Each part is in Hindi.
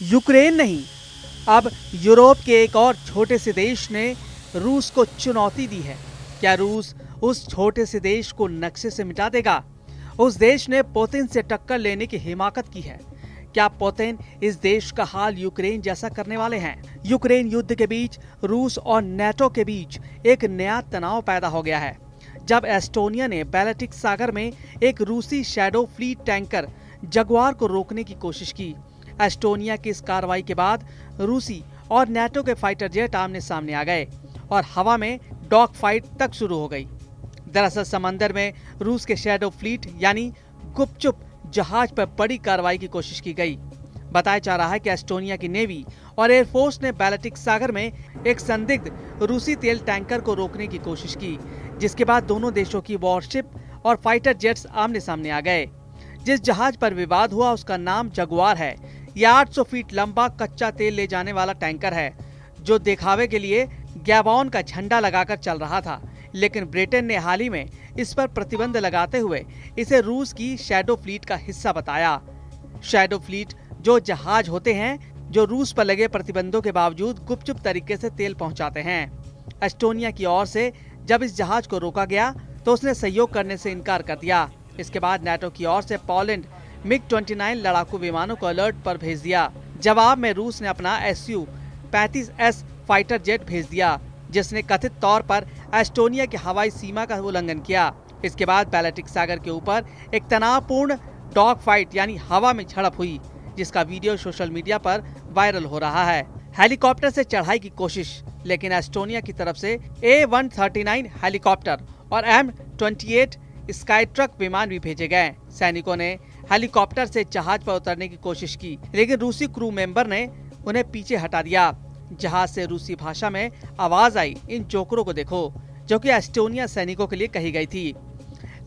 यूक्रेन नहीं, अब यूरोप के एक और छोटे से देश ने रूस को चुनौती दी है। क्या रूस उस छोटे से देश को नक्शे से मिटा देगा? उस देश ने पुतिन से टक्कर लेने की हिमाकत की है। क्या पुतिन इस देश का हाल यूक्रेन जैसा करने वाले हैं? यूक्रेन युद्ध के बीच रूस और नेटो के बीच एक नया तनाव पैदा हो गया है, जब एस्टोनिया ने बैल्टिक सागर में एक रूसी शैडो फ्लीट टैंकर जगुआर को रोकने की कोशिश की। एस्टोनिया की इस कार्रवाई के बाद रूसी और नेटो के फाइटर जेट आमने सामने आ गए और हवा में डॉग फाइट तक शुरू हो गई। दरअसल समंदर में रूस के शैडो फ्लीट यानी गुपचुप जहाज पर बड़ी कार्रवाई की कोशिश की गई। बताया जा रहा है कि एस्टोनिया की नेवी और एयरफोर्स ने बैल्टिक सागर में एक संदिग्ध रूसी तेल टैंकर को रोकने की कोशिश की, जिसके बाद दोनों देशों की वॉरशिप और फाइटर जेट्स आमने सामने आ गए। जिस जहाज पर विवाद हुआ उसका नाम जगुआर है। यह 800 फीट लंबा कच्चा तेल ले जाने वाला टैंकर है, जो दिखावे के लिए गैबॉन का झंडा लगाकर चल रहा था, लेकिन ब्रिटेन ने हाल ही में इस पर प्रतिबंध लगाते हुए इसे रूस की शैडो फ्लीट का हिस्सा बताया। शैडो फ्लीट जो जहाज होते हैं जो रूस पर लगे प्रतिबंधों के बावजूद गुपचुप तरीके से तेल पहुंचाते हैं। एस्टोनिया की ओर से जब इस जहाज को रोका गया तो उसने सहयोग करने से इनकार कर दिया। इसके बाद नेटो की ओर से पोलैंड मिग-29 लड़ाकू विमानों को अलर्ट पर भेज दिया। जवाब में रूस ने अपना Su-35S फाइटर जेट भेज दिया, जिसने कथित तौर पर एस्टोनिया की हवाई सीमा का उल्लंघन किया। इसके बाद बैल्टिक सागर के ऊपर एक तनावपूर्ण डॉग फाइट यानी हवा में झड़प हुई, जिसका वीडियो सोशल मीडिया पर वायरल हो रहा है। हेलीकॉप्टर से चढ़ाई की कोशिश, लेकिन एस्टोनिया की तरफ से A139 हेलीकॉप्टर और M28 स्काई ट्रक विमान भी भेजे गए। सैनिकों ने हेलीकॉप्टर से जहाज पर उतरने की कोशिश की, लेकिन रूसी क्रू मेंबर ने उन्हें पीछे हटा दिया। जहाज से रूसी भाषा में आवाज आई, इन जोकरों को देखो, जो कि एस्टोनिया सैनिकों के लिए कही गई थी।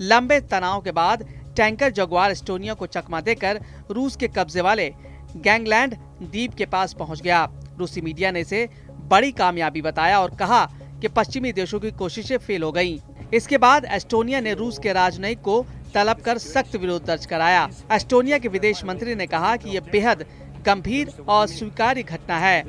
लंबे तनाव के बाद टैंकर जगुआर एस्टोनिया को चकमा देकर रूस के कब्जे वाले गैंगलैंड द्वीप के पास पहुंच गया। रूसी मीडिया ने इसे बड़ी कामयाबी बताया और कहा कि पश्चिमी देशों की कोशिशें फेल हो गईं। इसके बाद एस्टोनिया ने रूस के राजनयिक को तलब कर सख्त विरोध दर्ज कराया। एस्टोनिया के विदेश मंत्री ने कहा कि यह बेहद गंभीर और स्वीकार्य घटना है।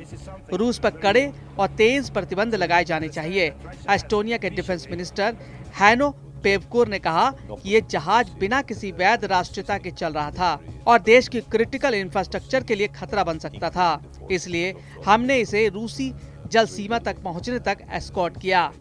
रूस पर कड़े और तेज प्रतिबंध लगाए जाने चाहिए। एस्टोनिया के डिफेंस मिनिस्टर हैनो पेवकोर ने कहा कि ये जहाज बिना किसी वैध राष्ट्रीयता के चल रहा था और देश की क्रिटिकल इंफ्रास्ट्रक्चर के लिए खतरा बन सकता था, इसलिए हमने इसे रूसी जल सीमा तक पहुंचने तक एस्कॉर्ट किया।